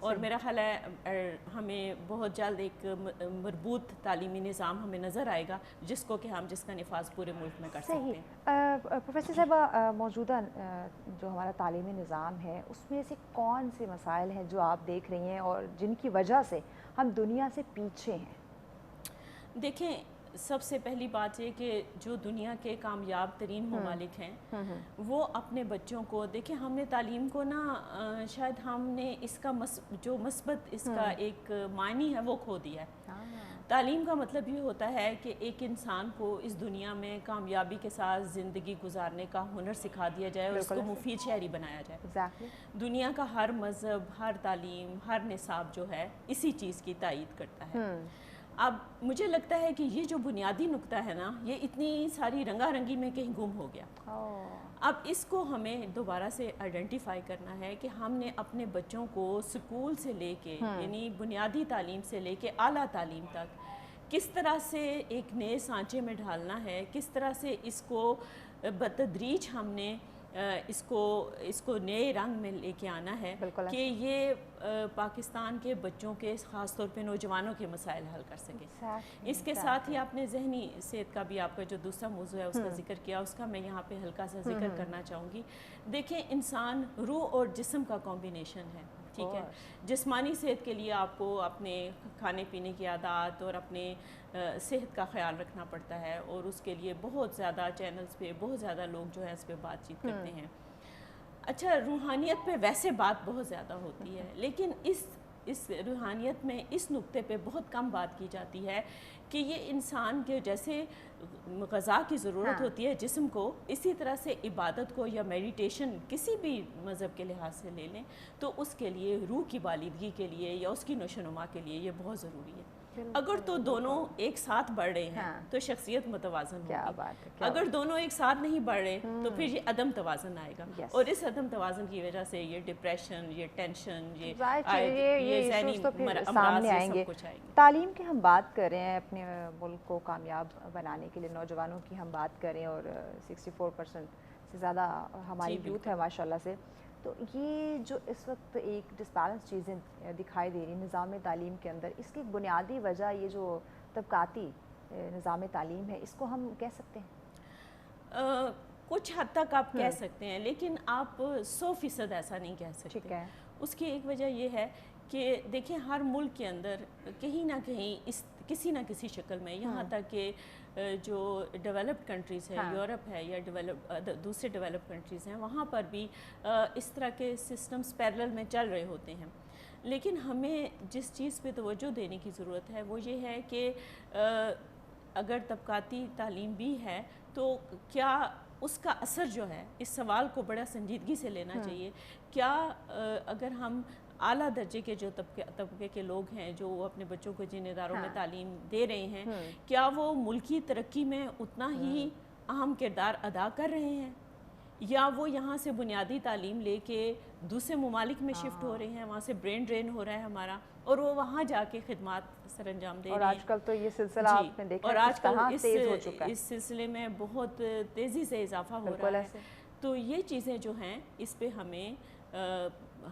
اور میرا خیال ہے ہمیں بہت جلد ایک مربوط تعلیمی نظام ہمیں نظر آئے گا جس کا نفاذ پورے ملک میں کر سکتے ہیں. پروفیسر صاحبہ، موجودہ جو ہمارا تعلیمی نظام ہے اس میں سے کون سے مسائل ہیں جو آپ دیکھ رہی ہیں اور جن کی وجہ سے ہم دنیا سے پیچھے ہیں؟ دیکھیں، سب سے پہلی بات یہ کہ جو دنیا کے کامیاب ترین ممالک ہیں وہ اپنے بچوں کو دیکھیں، ہم نے تعلیم کو نا شاید ہم نے اس کا جو مثبت اس کا ایک معنی ہے وہ کھو دیا ہے. تعلیم کا مطلب یہ ہوتا ہے کہ ایک انسان کو اس دنیا میں کامیابی کے ساتھ زندگی گزارنے کا ہنر سکھا دیا جائے اور اس کو مفید شہری بنایا جائے. دنیا کا ہر مذہب، ہر تعلیم، ہر نصاب جو ہے اسی چیز کی تائید کرتا ہے. اب مجھے لگتا ہے کہ یہ جو بنیادی نقطہ ہے نا، یہ اتنی ساری رنگا رنگی میں کہیں گم ہو گیا. اب اس کو ہمیں دوبارہ سے آئیڈینٹیفائی کرنا ہے کہ ہم نے اپنے بچوں کو سکول سے لے کے یعنی بنیادی تعلیم سے لے کے اعلیٰ تعلیم تک کس طرح سے ایک نئے سانچے میں ڈھالنا ہے، کس طرح سے اس کو بتدریج ہم نے اس کو نئے رنگ میں لے کے آنا ہے کہ یہ پاکستان کے بچوں کے خاص طور پہ نوجوانوں کے مسائل حل کر سکے. اس کے ساتھ ہی آپ نے ذہنی صحت کا بھی آپ کا جو دوسرا موضوع ہے اس کا ذکر کیا، اس کا میں یہاں پہ ہلکا سا ذکر کرنا چاہوں گی. دیکھیں، انسان روح اور جسم کا کمبینیشن ہے، ٹھیک ہے. جسمانی صحت کے لیے آپ کو اپنے کھانے پینے کی عادات اور اپنے صحت کا خیال رکھنا پڑتا ہے، اور اس کے لیے بہت زیادہ چینلز پہ بہت زیادہ لوگ جو ہے اس پہ بات چیت کرتے ہیں. اچھا، روحانیت پہ ویسے بات بہت زیادہ ہوتی ہے، لیکن اس روحانیت میں اس نقطے پہ بہت کم بات کی جاتی ہے کہ یہ انسان کے جیسے غذا کی ضرورت ہوتی ہے جسم کو، اسی طرح سے عبادت کو یا میڈیٹیشن کسی بھی مذہب کے لحاظ سے لے لیں تو اس کے لیے روح کی بالغی کے لیے یا اس کی نشوونما کے لیے یہ بہت ضروری ہے. اگر تو دونوں ایک ساتھ بڑھ رہے ہیں تو شخصیت متوازن ہوگی. اگر دونوں ایک ساتھ نہیں بڑھ رہے تو پھر یہ عدم توازن آئے گا، اور اس عدم توازن کی وجہ سے یہ ڈپریشن، یہ ٹینشن، یہ ذہنی امراض سب کچھ آئے گی. تعلیم کی ہم بات کر رہے ہیں، اپنے ملک کو کامیاب بنانے کے لیے نوجوانوں کی ہم بات کریں، اور 64% سے زیادہ ہماری یوتھ ہے ماشاء اللہ سے. تو یہ جو اس وقت ایک ڈسبیلنس چیزیں دکھائی دے رہی نظام تعلیم کے اندر، اس کی بنیادی وجہ یہ جو طبقاتی نظام تعلیم ہے، اس کو ہم کہہ سکتے ہیں؟ کچھ حد تک آپ کہہ سکتے ہیں، لیکن آپ 100% ایسا نہیں کہہ سکتے. اس کی ایک وجہ یہ ہے کہ دیکھیں، ہر ملک کے اندر کہیں نہ کہیں کسی نہ کسی شکل میں، یہاں تک کہ جو ڈیولپڈ کنٹریز ہیں، یورپ ہے یا دوسرے ڈیولپ کنٹریز ہیں، وہاں پر بھی اس طرح کے سسٹمز پیرلل میں چل رہے ہوتے ہیں. لیکن ہمیں جس چیز پہ توجہ دینے کی ضرورت ہے وہ یہ ہے کہ اگر طبقاتی تعلیم بھی ہے تو کیا اس کا اثر جو ہے، اس سوال کو بڑا سنجیدگی سے لینا چاہیے. کیا اگر ہم اعلیٰ درجے کے جو طبقے کے لوگ ہیں جو اپنے بچوں کو جن اداروں میں تعلیم دے رہے ہیں، کیا وہ ملکی ترقی میں اتنا ہی اہم کردار ادا کر رہے ہیں، یا وہ یہاں سے بنیادی تعلیم لے کے دوسرے ممالک میں شفٹ ہو رہے ہیں، وہاں سے برین ڈرین ہو رہا ہے ہمارا، اور وہ وہاں جا کے خدمات سر انجام دے رہے ہیں. اور آج کل تو یہ سلسلہ آپ نے دیکھا، اور آج کل اس سلسلے میں بہت تیزی سے اضافہ ہو رہا ہے. تو یہ چیزیں جو ہیں اس پہ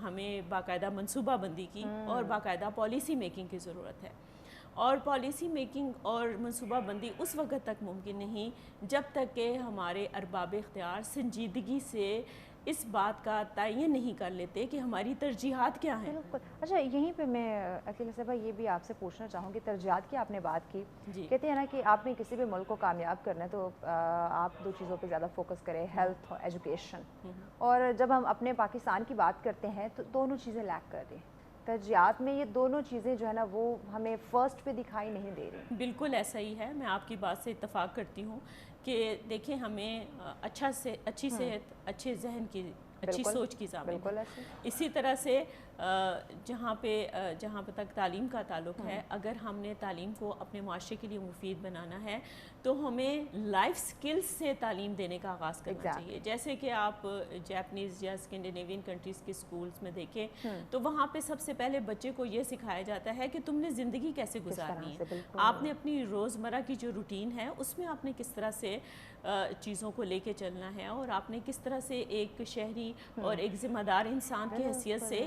ہمیں باقاعدہ منصوبہ بندی کی اور باقاعدہ پالیسی میکنگ کی ضرورت ہے. اور پالیسی میکنگ اور منصوبہ بندی اس وقت تک ممکن نہیں جب تک کہ ہمارے ارباب اختیار سنجیدگی سے اس بات کا تعین نہیں کر لیتے کہ ہماری ترجیحات کیا ہیں. اچھا، یہیں پہ میں عقیلہ صاحبہ یہ بھی آپ سے پوچھنا چاہوں گی، ترجیحات کی آپ نے بات کی. کہتے ہیں نا کہ آپ نے کسی بھی ملک کو کامیاب کرنا ہے تو آپ 2 چیزوں پہ زیادہ فوکس کریں، ہیلتھ اور ایجوکیشن. اور جب ہم اپنے پاکستان کی بات کرتے ہیں تو دونوں چیزیں لیک کر رہی ہیں. ترجیحات میں یہ دونوں چیزیں جو ہے نا وہ ہمیں فرسٹ پہ دکھائی نہیں دے رہی. بالکل ایسا ہی ہے، میں آپ کی بات سے اتفاق کرتی ہوں کہ دیکھیں، ہمیں اچھی صحت، اچھے ذہن کی، اچھی سوچ کی ضامن ہے. اسی طرح سے جہاں پہ تک تعلیم کا تعلق ہے، اگر ہم نے تعلیم کو اپنے معاشرے کے لیے مفید بنانا ہے تو ہمیں لائف سکلز سے تعلیم دینے کا آغاز کرنا چاہیے. جیسے کہ آپ جاپنیز یا اسکینڈینیوین کنٹریز کے سکولز میں دیکھیں تو وہاں پہ سب سے پہلے بچے کو یہ سکھایا جاتا ہے کہ تم نے زندگی کیسے گزارنی ہے. آپ نے اپنی روزمرہ کی جو روٹین ہے اس میں آپ نے کس طرح سے چیزوں کو لے کے چلنا ہے، اور آپ نے کس طرح سے ایک شہری اور ایک ذمہ دار انسان کی حیثیت سے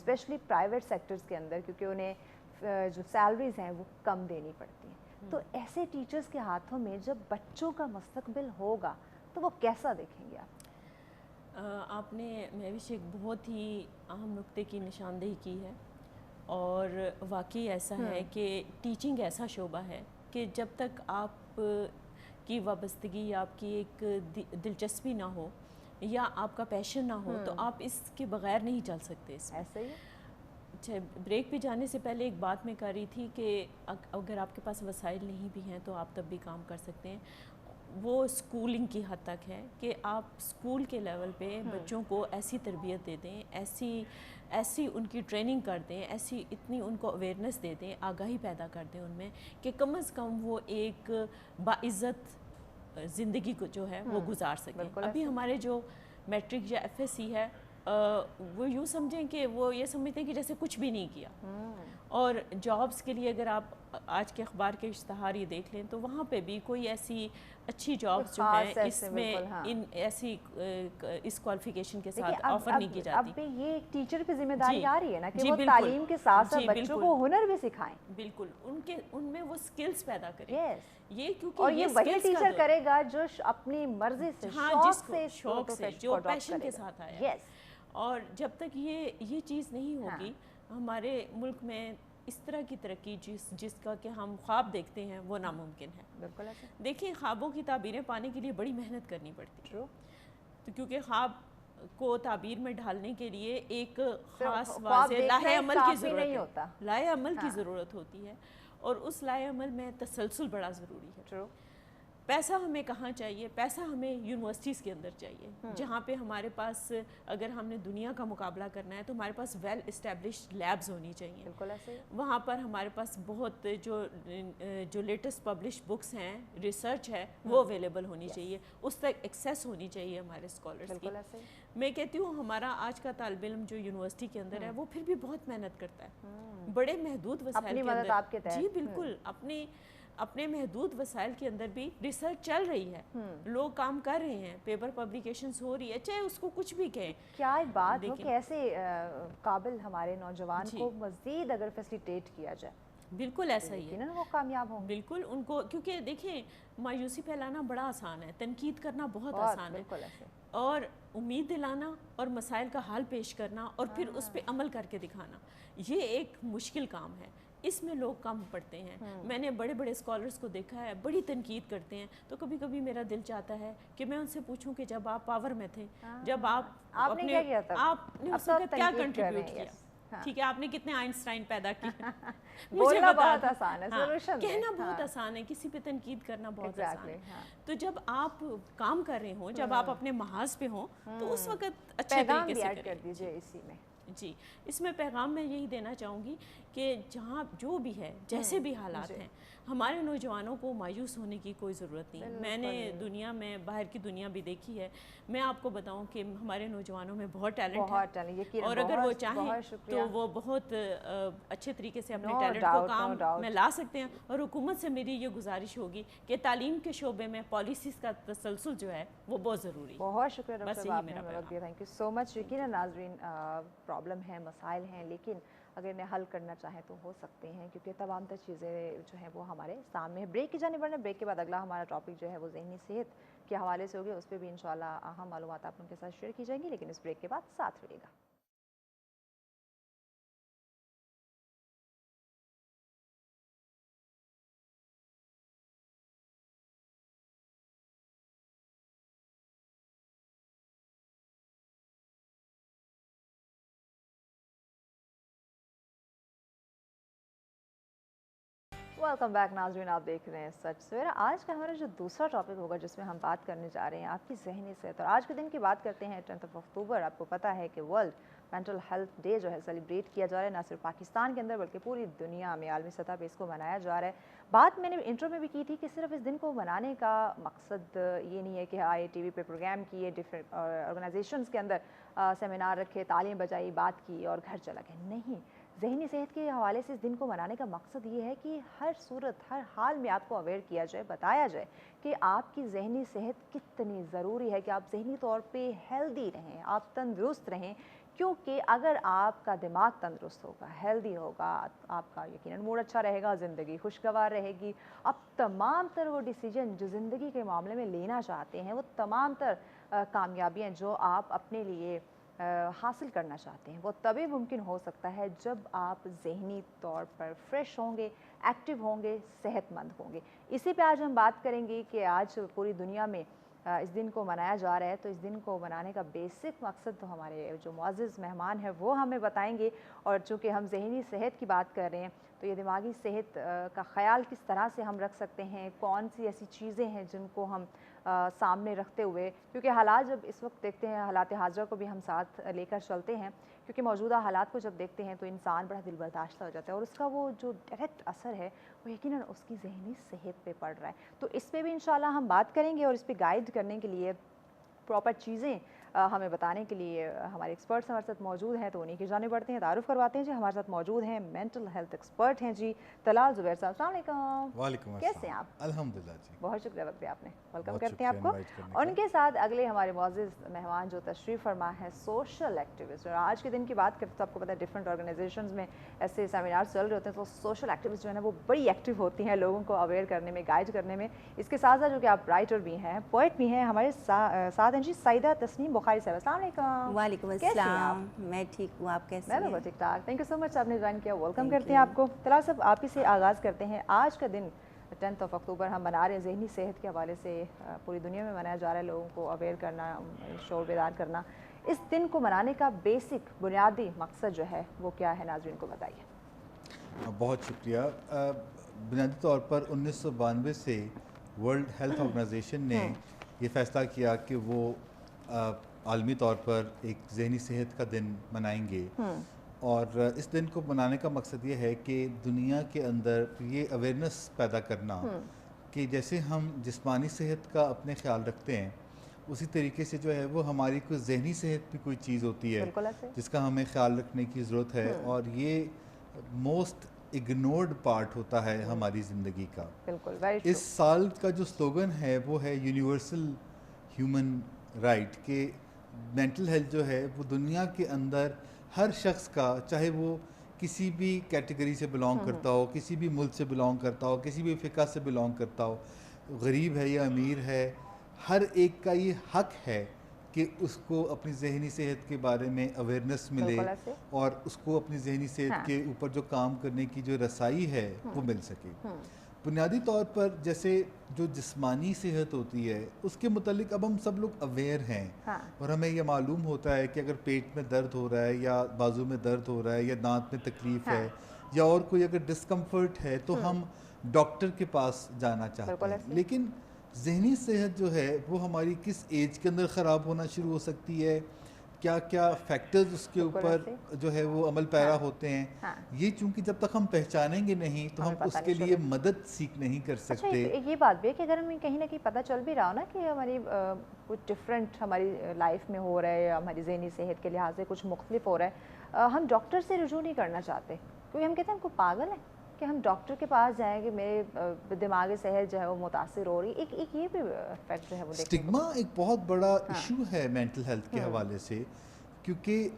اسپیشلی پرائیویٹ سیکٹرز کے اندر، کیونکہ انہیں جو سیلریز ہیں وہ کم دینی پڑتی ہیں. تو ایسے ٹیچرز کے ہاتھوں میں جب بچوں کا مستقبل ہوگا تو وہ کیسا دیکھیں گے آپ؟ آپ نے مہوش ایک بہت ہی اہم نقطے کی نشاندہی کی ہے، اور واقعی ایسا ہے کہ ٹیچنگ ایسا شعبہ ہے کہ جب تک آپ کی وابستگی یا آپ کی ایک دلچسپی نہ ہو یا آپ کا پیشن نہ ہو تو آپ اس کے بغیر نہیں چل سکتے. اس میں ایسا ہی ہے. اچھا، بریک پہ جانے سے پہلے ایک بات میں کر رہی تھی کہ اگر آپ کے پاس وسائل نہیں بھی ہیں تو آپ تب بھی کام کر سکتے ہیں. وہ اسکولنگ کی حد تک ہے کہ آپ اسکول کے لیول پہ بچوں کو ایسی تربیت دے دیں، ایسی ان کی ٹریننگ کر دیں، ایسی اتنی ان کو اویئرنیس دے دیں، آگاہی پیدا کر دیں ان میں کہ کم از کم وہ ایک باعزت زندگی کو جو ہے وہ گزار سکیں. ابھی ہمارے جو میٹرک یا ایف ایس سی ہے وہ یوں سمجھیں کہ وہ یہ سمجھتے ہیں کہ جیسے کچھ بھی نہیں کیا. اور جابس کے لیے اگر آپ آج کے اخبار کے اشتہار یہ دیکھ لیں تو وہاں پہ بھی کوئی ایسی اچھی جابس جو ہیں اس میں ان ایسی اس کوالیفیکیشن کے ساتھ آفر نہیں کی جاتی. اب بھی یہ ایک ٹیچر کی ذمہ داری آ رہی ہے نا کہ وہ تعلیم کے ساتھ ساتھ بچوں کو ہنر بھی سکھائیں. بالکل ان میں وہ سکلز پیدا کریں. یہ کیونکہ اور یہ وہی ٹیچر کرے گا جو اپنی مرضی سے شوق سے جو پیشن کے ساتھ آیا. اور جب تک یہ چیز نہیں ہوگی ہمارے ملک میں اس طرح کی ترقی جس کا کہ ہم خواب دیکھتے ہیں وہ ناممکن ہے. بالکل. دیکھیں، خوابوں کی تعبیریں پانے کے لیے بڑی محنت کرنی پڑتی ہے. تو کیونکہ خواب کو تعبیر میں ڈھالنے کے لیے ایک خاص واضح لائحہ عمل کی ضرورت ہے. لائحہ عمل کی ضرورت ہوتی ہے اور اس لائحہ عمل میں تسلسل بڑا ضروری ہے. پیسہ ہمیں کہاں چاہیے؟ پیسہ ہمیں یونیورسٹیز کے اندر چاہیے جہاں پہ ہمارے پاس اگر ہم نے دنیا کا مقابلہ کرنا ہے تو ہمارے پاس ویل اسٹیبلشڈ لیبز ہونی چاہیے. بالکل ایسے. وہاں پر ہمارے پاس بہت جو لیٹسٹ پبلش بکس ہیں، ریسرچ ہے، وہ اویلیبل ہونی چاہیے. اس تک ایکسیس ہونی چاہیے ہمارے اسکالرس کی. میں کہتی ہوں ہمارا آج کا طالب علم جو یونیورسٹی کے اندر ہے وہ پھر بھی بہت محنت کرتا ہے بڑے محدود وسائل کے اندر. جی بالکل. اپنے محدود وسائل کے اندر بھی ریسرچ چل رہی ہے، لوگ کام کر رہے ہیں، پیپر پبلیکیشنز ہو رہی ہے، چاہے اس کو کچھ بھی کہیں. کیا ایک بات ہو کہ ایسے قابل ہمارے نوجوان کو مزید اگر فیسیلیٹیٹ کیا جائے. بالکل ایسا ہی ہے. وہ کامیاب ہوں. بالکل. ان کو کیونکہ دیکھیں مایوسی پھیلانا بڑا آسان ہے، تنقید کرنا بہت آسان ہے، اور امید دلانا اور مسائل کا حل پیش کرنا اور پھر اس پہ عمل کر کے دکھانا یہ ایک مشکل کام ہے. اس میں لوگ کم پڑتے ہیں. میں نے بڑے بڑے اسکالرس کو دیکھا ہے بڑی تنقید کرتے ہیں تو کبھی کبھی میرا دل چاہتا ہے کہ میں ان سے پوچھوں کہ جب آپ پاور میں تھے، جب آپ نے اس وقت کیا کنٹریبیوٹ کیا؟ ٹھیک ہے، آپ نے کتنے آئنسٹائن پیدا کیے؟ بولنا بہت آسان ہے، کہنا بہت آسان ہے، کسی پہ تنقید کرنا بہت آسان ہے. تو جب آپ کام کر رہے ہوں، جب آپ اپنے محاذ پہ ہوں تو اس وقت اچھے طریقے سے کر دیجئے اسی میں. جی، اس میں پیغام میں یہی دینا چاہوں گی کہ جہاں جو بھی ہے، جیسے بھی حالات ہیں، ہمارے نوجوانوں کو مایوس ہونے کی کوئی ضرورت نہیں. میں نے دنیا میں باہر کی دنیا بھی دیکھی ہے. میں آپ کو بتاؤں کہ ہمارے نوجوانوں میں بہت ٹیلنٹ ہے اور اگر وہ چاہیں تو وہ بہت اچھے طریقے سے اپنے ٹیلنٹ کو کام میں لا سکتے ہیں. اور حکومت سے میری یہ گزارش ہوگی کہ تعلیم کے شعبے میں پالیسیز کا تسلسل جو ہے وہ بہت ضروری ہے. بہت شکریہ ڈاکٹر صاحب، آپ نے ہمیں وقت دیا. تھینک یو سو مچ. یقیناً ناظرین پرابلم ہیں، مسائل ہیں، لیکن اگر انہیں حل کرنا چاہیں تو ہو سکتے ہیں کیونکہ تمام تر چیزیں جو ہیں وہ ہمارے سامنے ہیں. بریک کی جانب بڑھنا. بریک کے بعد اگلا ہمارا ٹاپک جو ہے وہ ذہنی صحت کے حوالے سے ہوگی. اس پہ بھی انشاءاللہ اہم معلومات آپ ان کے ساتھ شیئر کی جائیں گی، لیکن اس بریک کے بعد ساتھ رہیے گا. ویلکم بیک ناظرین، آپ دیکھ رہے ہیں سچ سویرا. آج کا ہمارا جو دوسرا ٹاپک ہوگا جس میں ہم بات کرنے جا رہے ہیں آپ کی ذہنی صحت. اور آج کے دن کی بات کرتے ہیں 10 اکتوبر. آپ کو پتہ ہے کہ ورلڈ مینٹل ہیلتھ ڈے جو ہے سیلیبریٹ کیا جا رہا ہے، نہ صرف پاکستان کے اندر بلکہ پوری دنیا میں عالمی سطح پہ اس کو منایا جا رہا ہے. بات میں نے انٹرو میں بھی کی تھی کہ صرف اس دن کو منانے کا مقصد یہ نہیں ہے کہ آئے ٹی وی پہ پروگرام کیے، ڈفرینٹ آرگنائزیشنز کے اندر سیمینار رکھے، تعلیم بجائی، بات کی اور گھر چلا گئے. نہیں، ذہنی صحت کے حوالے سے اس دن کو منانے کا مقصد یہ ہے کہ ہر صورت، ہر حال میں آپ کو اویئر کیا جائے، بتایا جائے کہ آپ کی ذہنی صحت کتنی ضروری ہے، کہ آپ ذہنی طور پہ ہیلدی رہیں، آپ تندرست رہیں. کیونکہ اگر آپ کا دماغ تندرست ہوگا، ہیلدی ہوگا، آپ کا یقیناً موڈ اچھا رہے گا، زندگی خوشگوار رہے گی، آپ تمام تر وہ ڈیسیجن جو زندگی کے معاملے میں لینا چاہتے ہیں، وہ تمام تر کامیابیاں جو آپ اپنے لیے حاصل کرنا چاہتے ہیں، وہ تبھی ممکن ہو سکتا ہے جب آپ ذہنی طور پر فریش ہوں گے، ایکٹیو ہوں گے، صحت مند ہوں گے۔ اسی پہ آج ہم بات کریں گے کہ آج پوری دنیا میں اس دن کو منایا جا رہا ہے، تو اس دن کو منانے کا بیسک مقصد تو ہمارے جو معزز مہمان ہیں وہ ہمیں بتائیں گے، اور چونکہ ہم ذہنی صحت کی بات کر رہے ہیں تو یہ دماغی صحت کا خیال کس طرح سے ہم رکھ سکتے ہیں، کون سی ایسی چیزیں ہیں جن کو ہم سامنے رکھتے ہوئے، کیونکہ حالات جب اس وقت دیکھتے ہیں، حالات حاضرہ کو بھی ہم ساتھ لے کر چلتے ہیں، کیونکہ موجودہ حالات کو جب دیکھتے ہیں تو انسان بڑا دل برداشتہ ہو جاتا ہے، اور اس کا وہ جو ڈائریکٹ اثر ہے وہ یقیناً اس کی ذہنی صحت پہ پڑ رہا ہے۔ تو اس پہ بھی انشاءاللہ ہم بات کریں گے، اور اس پہ گائیڈ کرنے کے لیے پراپر چیزیں ہمیں بتانے کے لیے ہمارے ایکسپرٹس ہمارے ساتھ موجود ہیں، تو انہیں کی جانب بڑھتے ہیں، تعارف کرواتے ہیں جی۔ ہمارے ساتھ موجود ہیں مینٹل ہیلتھ ایکسپرٹ ہیں جی طلال زبیر صاحب۔ السلام علیکم۔ وعلیکم السلام۔ کیسے ہیں آپ؟ الحمدللہ جی، بہت شکریہ وقت دیا آپ نے، ویلکم بہت کرتے ہیں آپ کو۔ انوائٹ کرنے کا۔ ان کے ساتھ اگلے ہمارے معزز مہمان جو تشریف فرما ہے سوشل ایکٹیوسٹ، اور آج کے دن کی بات کرتے تو آپ کو پتہ ہے ڈفرینٹ آرگنائزیشنز میں ایسے سیمینار چل رہے ہوتے ہیں، تو سوشل ایکٹیوسٹ جو ہے نا وہ بڑی ایکٹیو ہوتی ہیں لوگوں کو اویئر کرنے میں، گائیڈ کرنے میں۔ اس کے ساتھ ساتھ جو کہ آپ رائٹر بھی ہیں، پوئٹ بھی ہیں، ہمارے ساتھ ہیں جی سعیدہ تسنیم بخاری صاحب۔ السلام علیکم۔ وعلیکم السلام، میں ٹھیک ہوں، آپ کیسے ہیں؟ میں بالکل ٹھیک ٹھاک، تھینک یو سو مچ، آپ نے جوائن کیا، ویلکم کرتے ہیں آپ کو۔ طلال صاحب آپ ہی سے آغاز کرتے ہیں، آج کا دن 10 اکتوبر ہم منا رہے ہیں، ذہنی صحت کے حوالے سے پوری دنیا میں منایا جا رہا ہے، لوگوں کو اویئر کرنا، شعور بیدار کرنا۔ اس دن کو منانے کا بیسک بنیادی مقصد جو ہے وہ کیا ہے، ناظرین کو بتائیے۔ بہت شکریہ۔ بنیادی طور پر 1992 سے ورلڈ ہیلتھ آرگنائزیشن نے یہ فیصلہ کیا کہ وہ عالمی طور پر ایک ذہنی صحت کا دن منائیں گے، اور اس دن کو منانے کا مقصد یہ ہے کہ دنیا کے اندر یہ اویئرنیس پیدا کرنا کہ جیسے ہم جسمانی صحت کا اپنے خیال رکھتے ہیں، اسی طریقے سے جو ہے وہ ہماری کوئی ذہنی صحت بھی کوئی چیز ہوتی ہے جس کا ہمیں خیال رکھنے کی ضرورت ہے، اور یہ موسٹ اگنورڈ پارٹ ہوتا ہے ہماری زندگی کا۔ اس سال کا جو سلوگن ہے وہ ہے یونیورسل ہیومن رائٹ، کہ مینٹل ہیلتھ جو ہے وہ دنیا کے اندر ہر شخص کا، چاہے وہ کسی بھی کیٹیگری سے بلانگ کرتا ہو، کسی بھی ملک سے بلانگ کرتا ہو، کسی بھی فقہ سے بلانگ کرتا ہو، غریب ہے یا امیر ہے، ہر ایک کا یہ حق ہے کہ اس کو اپنی ذہنی صحت کے بارے میں اویئرنیس ملے، اور اس کو اپنی ذہنی صحت کے اوپر جو کام کرنے کی جو رسائی ہے وہ مل سکے۔ بنیادی طور پر جیسے جو جسمانی صحت ہوتی ہے اس کے متعلق اب ہم سب لوگ اویئر ہیں، اور ہمیں یہ معلوم ہوتا ہے کہ اگر پیٹ میں درد ہو رہا ہے، یا بازو میں درد ہو رہا ہے، یا دانت میں تکلیف ہے، یا اور کوئی اگر ڈسکمفرٹ ہے تو ہم ڈاکٹر کے پاس جانا چاہتے ہیں۔ لیکن ذہنی صحت جو ہے وہ ہماری کس ایج کے اندر خراب ہونا شروع ہو سکتی ہے، کیا کیا فیکٹرز اس کے اوپر جو ہے وہ عمل پیرا ہوتے ہیں، یہ چونکہ جب تک ہم پہچانیں گے نہیں تو ہم اس کے لیے مدد سیکھ نہیں کر سکتے۔ یہ بات بھی ہے کہ اگر ہمیں کہیں نہ کہیں پتہ چل بھی رہا ہو نا کہ ہماری کچھ ڈفرینٹ ہماری لائف میں ہو رہا ہے، یا ہماری ذہنی صحت کے لحاظ سے کچھ مختلف ہو رہا ہے، ہم ڈاکٹر سے رجوع نہیں کرنا چاہتے، کیونکہ ہم کہتے ہیں ہم کو پاگل ہیں کہ ہم ڈاکٹر کے پاس جائیں کہ میرے دماغی صحت جو ہے وہ متاثر ہو رہی ہے۔ ایک یہ بھی فیکٹ جو ہے وہ اسٹگما ایک بہت بڑا ایشو ہے مینٹل ہیلتھ کے حوالے سے، کیونکہ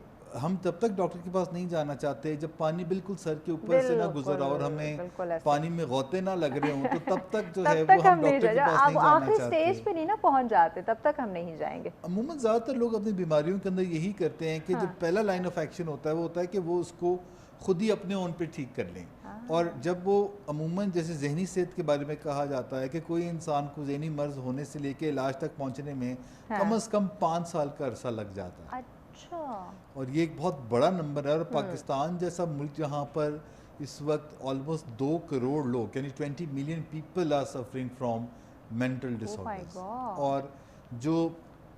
ہم تب تک ڈاکٹر کے پاس نہیں جانا چاہتے جب پانی بالکل سر کے اوپر سے نہ گزر رہا اور ہمیں پانی میں غوطے نہ لگ رہے ہوں، تو تب تک جو ہے وہ ہم ڈاکٹر کے پاس نہیں جانا آخری سٹیج پہ نہیں نا پہنچ جاتے، تب تک ہم نہیں جائیں گے۔ عموماً زیادہ تر لوگ اپنی بیماریوں کے اندر یہی کرتے ہیں کہ جو پہلا لائن آف ایکشن ہوتا ہے وہ ہوتا ہے کہ وہ اس کو خود ہی اپنے اون پہ ٹھیک کر لیں، اور جب وہ عموماً جیسے ذہنی صحت کے بارے میں کہا جاتا ہے کہ کوئی انسان کو ذہنی مرض ہونے سے لے کے علاج تک پہنچنے میں کم از کم 5 سال کا عرصہ لگ جاتا ہے، اور یہ ایک بہت بڑا نمبر ہے۔ اور پاکستان جیسا ملک جہاں پر اس وقت آلموسٹ 2 کروڑ لوگ یعنی 20 million people are suffering from mental disorders, اور جو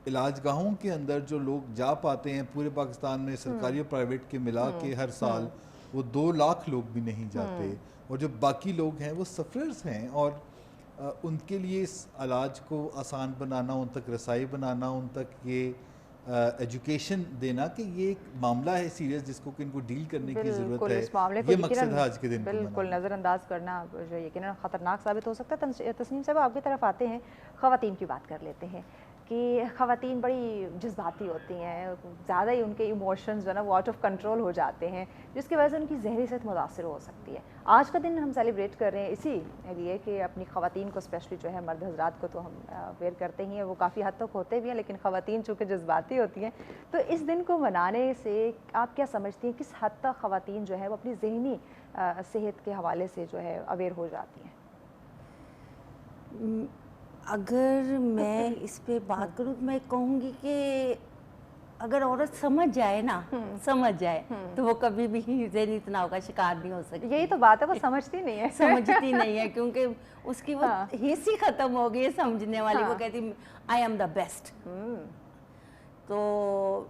علاج گاہوں کے اندر جو لوگ جا پاتے ہیں پورے پاکستان میں سرکاری اور پرائیویٹ کے ملا کے ہر سال وہ 2 لاکھ لوگ بھی نہیں جاتے، اور جو باقی لوگ ہیں وہ سفررز ہیں، اور ان کے لیے اس علاج کو آسان بنانا، ان تک رسائی بنانا، ان تک یہ ایجوکیشن دینا کہ یہ ایک معاملہ ہے سیریس جس کو ان کو ڈیل کرنے کی ضرورت ہے، یہ مقصد ہے آج کے دن کو بالکل نظر انداز کرنا جو یقیناً خطرناک ثابت ہو سکتا ہے۔ تسنیم صاحب آپ کی طرف آتے ہیں، خواتین کی بات کر لیتے ہیں۔ کہ خواتین بڑی جذباتی ہوتی ہیں, زیادہ ہی ان کے ایموشنز جو ہے نا وہ آؤٹ آف کنٹرول ہو جاتے ہیں, جس کی وجہ سے ان کی ذہنی صحت متاثر ہو سکتی ہے. آج کا دن ہم سیلیبریٹ کر رہے ہیں اسی لیے کہ اپنی خواتین کو اسپیشلی جو ہے, مرد حضرات کو تو ہم اویئر کرتے ہی ہیں, وہ کافی حد تک ہوتے بھی ہیں, لیکن خواتین چونکہ جذباتی ہوتی ہیں, تو اس دن کو منانے سے آپ کیا سمجھتی ہیں کس حد تک خواتین جو ہے وہ اپنی ذہنی صحت کے حوالے سے جو ہے اویئر ہو جاتی ہیں؟ اگر میں اس پہ بات کروں تو میں کہوں گی کہ اگر عورت سمجھ جائے نا, سمجھ جائے تو وہ کبھی بھی ذہنی تناؤ کا شکار نہیں ہو سکتی. یہی تو بات ہے, وہ سمجھتی نہیں ہے. سمجھتی نہیں ہے کیونکہ اس کی وہ حس ہی ختم ہو گئی ہے سمجھنے والی. وہ کہتی آئی ایم دا بیسٹ. تو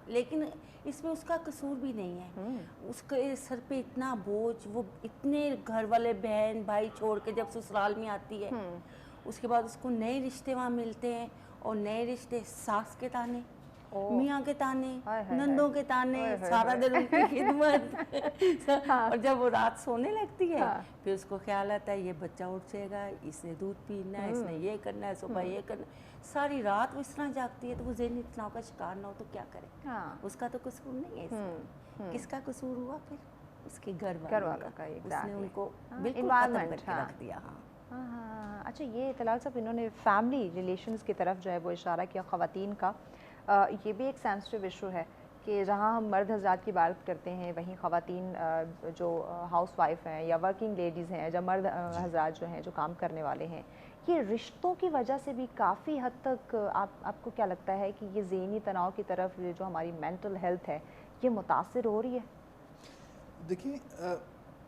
لیکن اس میں اس کا قصور بھی نہیں ہے. اس کے سر پہ اتنا بوجھ, وہ اتنے گھر والے بہن بھائی چھوڑ کے جب سسرال میں آتی ہے, اس کے بعد اس کو نئے رشتے وہاں ملتے ہیں, اور نئے رشتے ساس کے تانے, میاں کے تانے, نندوں کے تانے, سارا دن ان کی خدمت. اور جب وہ رات سونے لگتی ہے پھر اس کو خیال آتا ہے یہ بچہ اٹھ جائے گا, اس نے دودھ پینا ہے, اس نے یہ کرنا ہے, صبح یہ کرنا ہے. ساری رات وہ اس طرح جاگتی ہے, تو وہ ذہنی تناؤ کا شکار نہ ہو تو کیا کرے. اس کا تو قصور نہیں ہے اس میں. کس کا قصور ہوا پھر؟ اس کے گھر والوں کا. اس نے ان کو بالکل ختم کر کے رکھ دیا. اچھا, یہ طلال صاحب انہوں نے فیملی ریلیشنز کی طرف جو ہے وہ اشارہ کیا خواتین کا. یہ بھی ایک سینسٹیو ایشو ہے کہ جہاں ہم مرد حضرات کی بات کرتے ہیں, وہیں خواتین جو ہاؤس وائف ہیں یا ورکنگ لیڈیز ہیں, جب مرد حضرات جو ہیں جو کام کرنے والے ہیں, یہ رشتوں کی وجہ سے بھی کافی حد تک آپ کو کیا لگتا ہے کہ یہ ذہنی تناؤ کی طرف جو ہماری مینٹل ہیلتھ ہے یہ متاثر ہو رہی ہے؟ دیکھیں,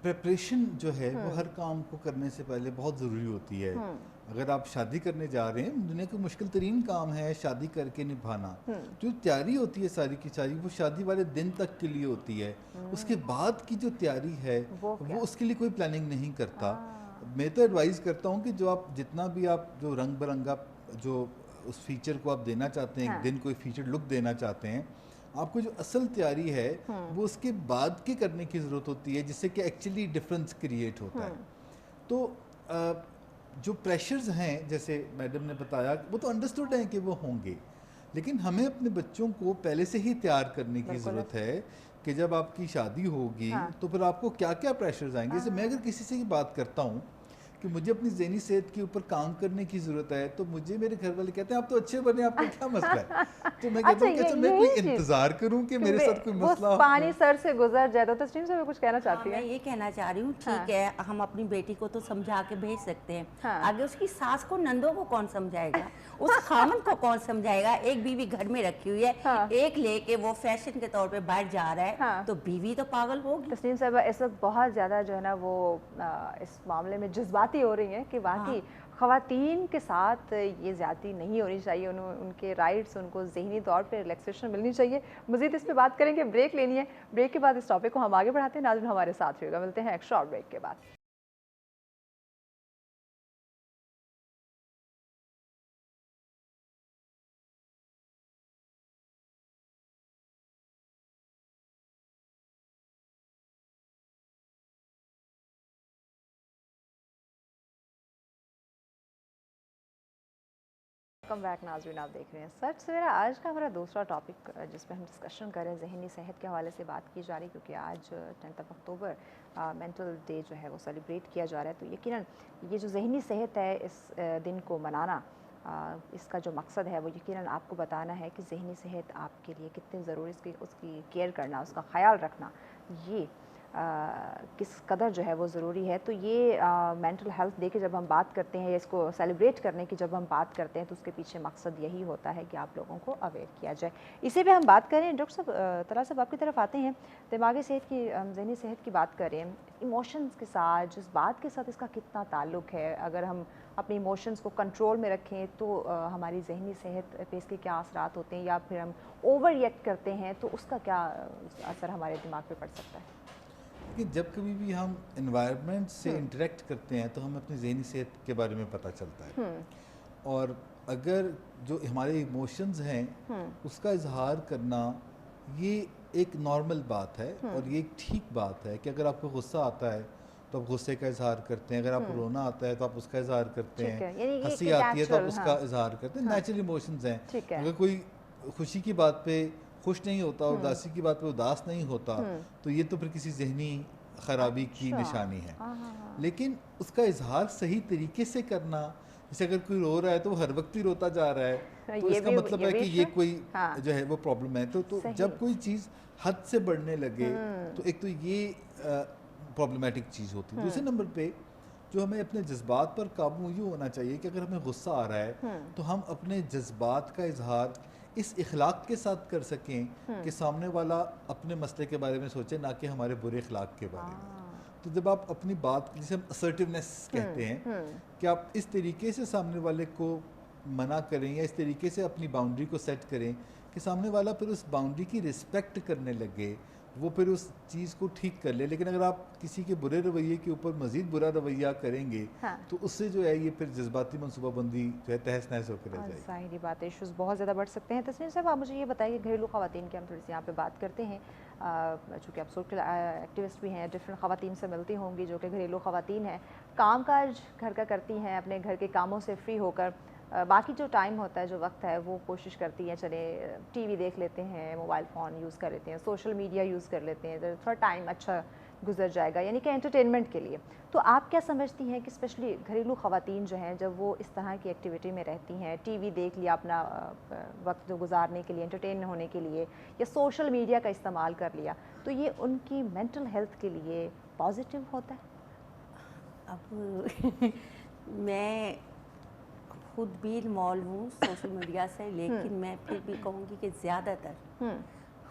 پریپریشن جو ہے وہ ہر کام کو کرنے سے پہلے بہت ضروری ہوتی ہے. اگر آپ شادی کرنے جا رہے ہیں, دنیا کا مشکل ترین کام ہے شادی کر کے نبھانا. جو تیاری ہوتی ہے ساری کی ساری وہ شادی والے دن تک کے لیے ہوتی ہے. اس کے بعد کی جو تیاری ہے وہ اس کے لیے کوئی پلاننگ نہیں کرتا. میں تو ایڈوائز کرتا ہوں کہ جو آپ جتنا بھی آپ جو رنگ برنگا جو اس فیچر کو آپ دینا چاہتے ہیں, ایک دن کوئی فیچر لک دینا چاہتے ہیں, آپ کو جو اصل تیاری ہے وہ اس کے بعد کے کرنے کی ضرورت ہوتی ہے, جس سے کہ ایکچولی ڈفرینس کریٹ ہوتا ہے. تو جو پریشرز ہیں جیسے میڈم نے بتایا وہ تو انڈرسٹوڈ ہیں کہ وہ ہوں گے, لیکن ہمیں اپنے بچوں کو پہلے سے ہی تیار کرنے کی ضرورت ہے کہ جب آپ کی شادی ہوگی تو پھر آپ کو کیا کیا پریشرز آئیں گے. جیسے میں اگر کسی سے بات کرتا ہوں کہ مجھے اپنی ذہنی صحت کے اوپر کام کرنے کی ضرورت ہے, تو مجھے میرے گھر والے کہتے ہیں آپ تو اچھے بنے, آپ کو کیا مسئلہ ہے. تو میں کہتا ہوں کہ میں کوئی انتظار کروں کہ میرے ساتھ کوئی مسئلہ ہو, پانی سر سے گزر جائے. تو تسنیم سے میں کچھ کہنا چاہتی ہوں. میں یہ کہنا چاہ رہی ہوں, ٹھیک ہے ہم اپنی بیٹی کو تو سمجھا کے بھیج سکتے ہیں, آگے اس کی ساس کو نندوں کو کون سمجھائے گا, اس خامن کو کون سمجھائے گا. ایک بیوی گھر میں رکھی ہوئی ہے, ایک لے کے وہ فیشن کے طور پہ باہر جا رہا ہے, تو بیوی تو پاگل ہوگی. تسنیم صاحبہ اس وقت بہت زیادہ جو ہے نا وہ اس معاملے میں جذباتی ہو رہی ہیں کہ واقعی خواتین کے ساتھ یہ زیادتی نہیں ہونی چاہیے. ان کے رائٹس, ان کو ذہنی طور پہ ریلیکسیشن ملنی چاہیے. مزید اس پہ بات کریں گے, بریک لینی ہے. بریک کے بعد اس ٹاپک کو ہم آگے بڑھاتے ہیں. ناظرین ہمارے ساتھ رہیے گا, ملتے ہیں ایک شارٹ بریک کے بعد. ویلکم بیک ناظرین, آپ دیکھ رہے ہیں سچ سویرا. آج کا ہمارا دوسرا ٹاپک جس پہ ہم ڈسکشن کر رہے ہیں ذہنی صحت کے حوالے سے بات کی جا رہی, کیونکہ آج 10 اکتوبر مینٹل ڈے جو ہے وہ سیلیبریٹ کیا جا رہا ہے. تو یقیناً یہ جو ذہنی صحت ہے اس دن کو منانا, اس کا جو مقصد ہے وہ یقیناً آپ کو بتانا ہے کہ ذہنی صحت آپ کے لیے کتنی ضروری, اس کی کیئر کرنا, اس کا خیال رکھنا یہ کس قدر جو ہے وہ ضروری ہے. تو یہ مینٹل ہیلتھ ڈے کی جب ہم بات کرتے ہیں, اس کو سیلیبریٹ کرنے کی جب ہم بات کرتے ہیں, تو اس کے پیچھے مقصد یہی ہوتا ہے کہ آپ لوگوں کو اویئر کیا جائے. اسی پہ ہم بات کریں. ڈاکٹر صاحب, طلال صاحب آپ کی طرف آتے ہیں. دماغی صحت کی, ذہنی صحت کی بات کریں, ایموشنز کے ساتھ, جذبات کے ساتھ اس کا کتنا تعلق ہے؟ اگر ہم اپنے ایموشنز کو کنٹرول میں رکھیں تو ہماری ذہنی صحت پہ اس کے کیا اثرات ہوتے ہیں, یا پھر ہم اوور ریئیکٹ کرتے ہیں تو اس کا کیا اثر ہمارے دماغ پہ پڑ سکتا ہے؟ کہ جب کبھی بھی ہم انوائرمنٹ سے انٹریکٹ کرتے ہیں تو ہمیں اپنی ذہنی صحت کے بارے میں پتہ چلتا ہے. اور اگر جو ہمارے ایموشنز ہیں اس کا اظہار کرنا یہ ایک نارمل بات ہے, اور یہ ایک ٹھیک بات ہے کہ اگر آپ کو غصہ آتا ہے تو آپ غصے کا اظہار کرتے ہیں, اگر آپ رونا آتا ہے تو آپ اس کا اظہار کرتے ٹھیک ہے, ہیں, یعنی یہ ہنسی آتی ہے تو آپ اس natural, کا ہاں. اظہار کرتے ہیں, نیچرل ایموشنز ہیں. ٹھیک ہے. اگر کوئی خوشی کی بات پہ خوش نہیں ہوتا, اداسی کی بات پہ اداس نہیں ہوتا, تو یہ تو پھر کسی ذہنی خرابی کی نشانی ہے. لیکن اس کا اظہار صحیح طریقے سے کرنا, جیسے اگر کوئی رو رہا ہے تو وہ ہر وقت ہی روتا جا رہا ہے, تو اس کا مطلب ہے کہ یہ کوئی جو ہے وہ پرابلم ہے. تو جب کوئی چیز حد سے بڑھنے لگے تو ایک تو یہ پرابلمٹک چیز ہوتی ہے. دوسرے نمبر پہ جو ہمیں اپنے جذبات پر قابو یہ ہونا چاہیے کہ اگر ہمیں غصہ آ رہا ہے تو ہم اپنے جذبات کا اظہار اس اخلاق کے ساتھ کر سکیں کہ سامنے والا اپنے مسئلے کے بارے میں سوچے, نہ کہ ہمارے برے اخلاق کے بارے میں. تو جب آپ اپنی بات, جسے ہم اسرٹیونیس کہتے ہیں, کہ آپ اس طریقے سے سامنے والے کو منع کریں یا اس طریقے سے اپنی باؤنڈری کو سیٹ کریں کہ سامنے والا پھر اس باؤنڈری کی رسپیکٹ کرنے لگے, وہ پھر اس چیز کو ٹھیک کر لے. لیکن اگر آپ کسی کے برے رویے کے اوپر مزید برا رویہ کریں گے تو اس سے جو ہے یہ پھر جذباتی منصوبہ بندی جو ہے تہس نہس ہو کے رہ جائے گی. ظاہری بات ہے, ایشوز بہت زیادہ بڑھ سکتے ہیں. تسنیم صاحب آپ مجھے یہ بتائیے, گھریلو خواتین کی ہم تھوڑی سی یہاں پہ بات کرتے ہیں, چونکہ آپ سوشل ایکٹیوسٹ بھی ہیں, ڈفرینٹ خواتین سے ملتی ہوں گی جو کہ گھریلو خواتین ہیں, کام کاج گھر کا کرتی ہیں, اپنے گھر کے کاموں سے فری ہو کر باقی جو ٹائم ہوتا ہے, جو وقت ہے, وہ کوشش کرتی ہیں چلے ٹی وی دیکھ لیتے ہیں, موبائل فون یوز کر لیتے ہیں, سوشل میڈیا یوز کر لیتے ہیں, تھوڑا ٹائم اچھا گزر جائے گا, یعنی کہ انٹرٹینمنٹ کے لیے. تو آپ کیا سمجھتی ہیں کہ اسپیشلی گھریلو خواتین جو ہیں جب وہ اس طرح کی ایکٹیویٹی میں رہتی ہیں, ٹی وی دیکھ لیا اپنا وقت گزارنے کے لیے, انٹرٹین ہونے کے لیے, یا سوشل میڈیا کا استعمال کر لیا, تو یہ ان کی مینٹل ہیلتھ کے لیے پازیٹیو ہوتا ہے؟ اب میں خود بھی انوالو ہوں سوشل میڈیا سے, لیکن میں پھر بھی کہوں گی کہ زیادہ تر